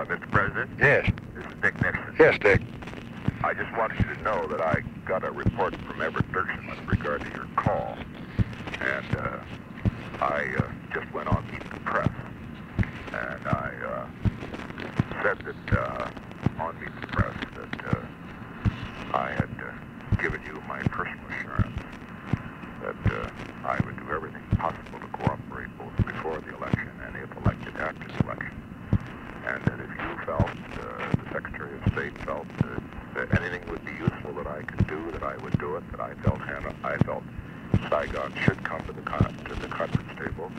Mr. President? Yes. This is Dick Nixon. Yes, Dick. I just wanted you to know that I got a report from Everett Dirksen with regard to your call. And I just went on Meet the Press. And I said that on Meet the Press that I had given you my personal assurance that I would do everything possible to cooperate both before the election and if elected after the election. And that if you felt, the Secretary of State felt that anything would be useful that I could do, that I would do it, that I felt Saigon should come to the conference table,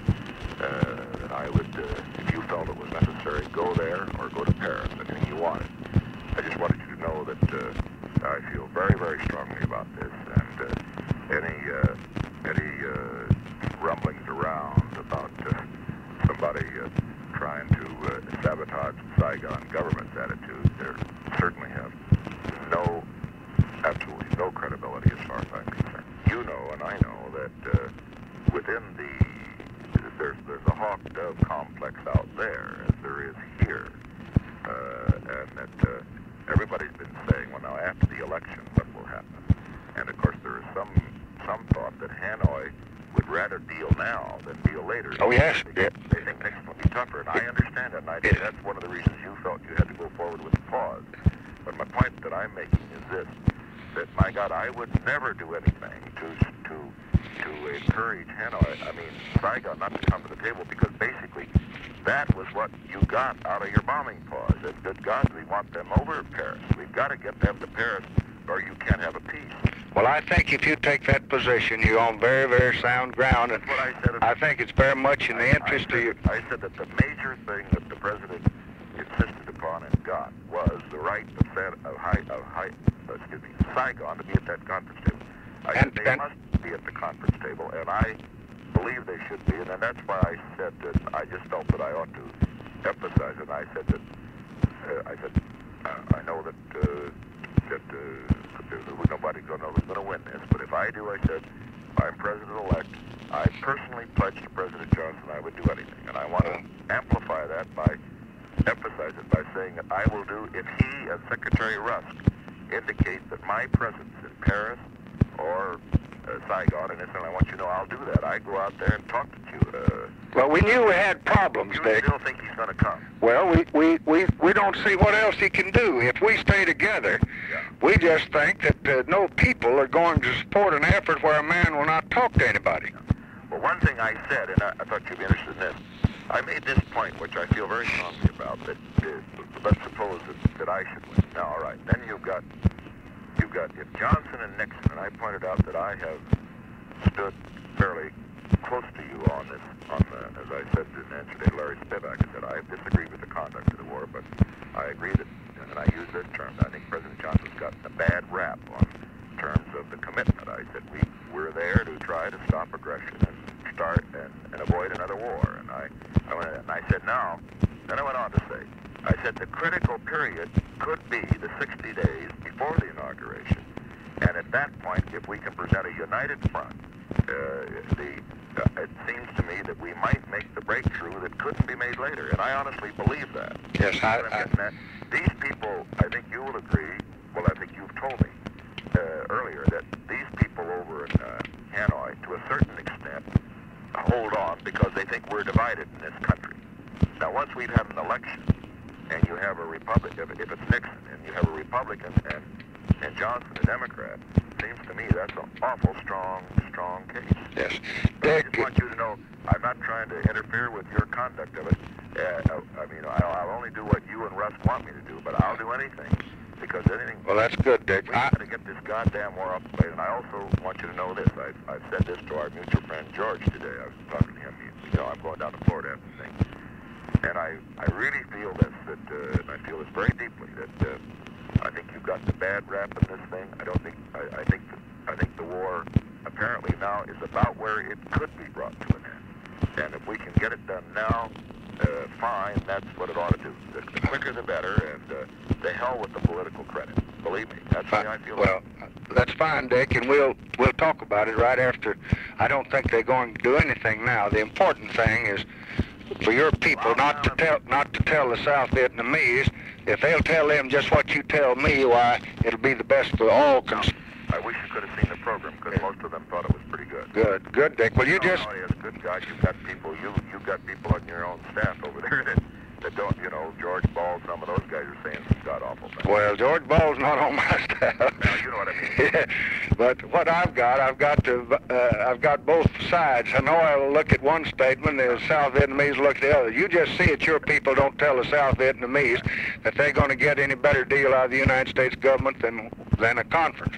that I would, if you felt it was necessary, go there or go to Paris, anything you wanted. I just wanted you to know that I feel very, very strongly about this, and any rumblings around about somebody trying to sabotage the Saigon government's attitude, there certainly have absolutely no credibility as far as I'm concerned. You know, and I know that within there's a hawk-dove complex out there, as there is here, and that everybody's been saying, well, now after the election, what will happen? And of course, there is some thought that Hanoi would rather deal now than deal later. Oh, yes. They think Nixon will be tougher, and I understand that, and I think that's one of the reasons you felt you had to go forward with the pause. But my point that I'm making is this, that, my God, I would never do anything to encourage Saigon not to come to the table, because basically that was what you got out of your bombing pause. That good God, we want them over at Paris. We've got to get them to Paris, or you can't have a peace. Well, I think if you take that position, you're on very, very sound ground, and that's what I said. I think it's very much in the interest of you. I said that the major thing that the president insisted upon and got was the right of Saigon to be at that conference table. I said they must be at the conference table, and I believe they should be, and then that's why I said that I just felt that I ought to emphasize it. And I said that I know that nobody's going to win this, but if I do, I said, if I'm president-elect, I personally pledged to President Johnson I would do anything, and I want to amplify that by emphasize it by saying that I will do, if he and Secretary Rusk indicate that my presence in Paris or Saigon, and I want you to know I'll do that. I go out there and talk to you. Well, we knew we had problems, Dick. You still think he's going to come? Well, we don't see what else he can do. If we stay together, we just think that no people are going to support an effort where a man will not talk to anybody. Well, one thing I said, and I thought you'd be interested in this, I made this point, which I feel very strongly about, that let's suppose that I should win. Now, all right, then you've got if Johnson and Nixon, and I pointed out that I have stood fairly close to you on this, as I said in answer to Larry Spivak, I said I disagreed with the conduct of the war, but I agree that, and I use this term, I think President Johnson's gotten a bad rap on terms of the commitment. I said we're there to try to stop aggression and start and avoid another war, and I said now, then I went on to say, I said the critical period could be the 60 days before the inauguration, and at that point, if we can present a united front, it seems to me that we might make the breakthrough that couldn't be made later, and I honestly believe that. Yes, these people, I think you will agree, well, I think you've told me earlier that these people over in Hanoi, to a certain extent, hold on because they think we're divided in this country. Now, once we've had an election, and you have a Republican, if it's Nixon, and you have a Republican and Johnson, a Democrat, it seems to me that's an awful strong case. Yes. I just want you to know, I'm not trying to interfere with your conduct of it. I'll only do what you and Russ want me to do, but I'll do anything, because anything... Well, that's good, Dick. We've got to get this goddamn war up the way, and I also want you to know this. I've said this to our mutual friend George today. I was talking to him. I'm going down to Florida after things. And I really feel this, and I feel this very deeply, that I think you've got the bad rap in this thing. I think the war apparently now is about where it could be brought to an end. And if we can get it done now, fine, that's what it ought to do. The quicker the better, and the hell with the political credit. Believe me, that's the way I feel. Well, that's fine, Dick, and we'll talk about it right after. I don't think they're going to do anything now. The important thing is for your people not to tell the South Vietnamese. If they'll tell them just what you tell me, why, it'll be the best for all concerned. I wish you could have seen the program, because most of them thought it was pretty good. Good, Dick. Well, you just... Oh, yes, good God, you've got people, you've got people on your own staff over there that don't, you know, George Ball, some of those guys are saying some god-awful things. Well, George Ball's not on my staff. Now, you know what I mean. Yeah, but what I've got both sides. I know I'll look at one statement, the South Vietnamese look at the other. You just see it, your people don't tell the South Vietnamese that they're going to get any better deal out of the United States government than a conference.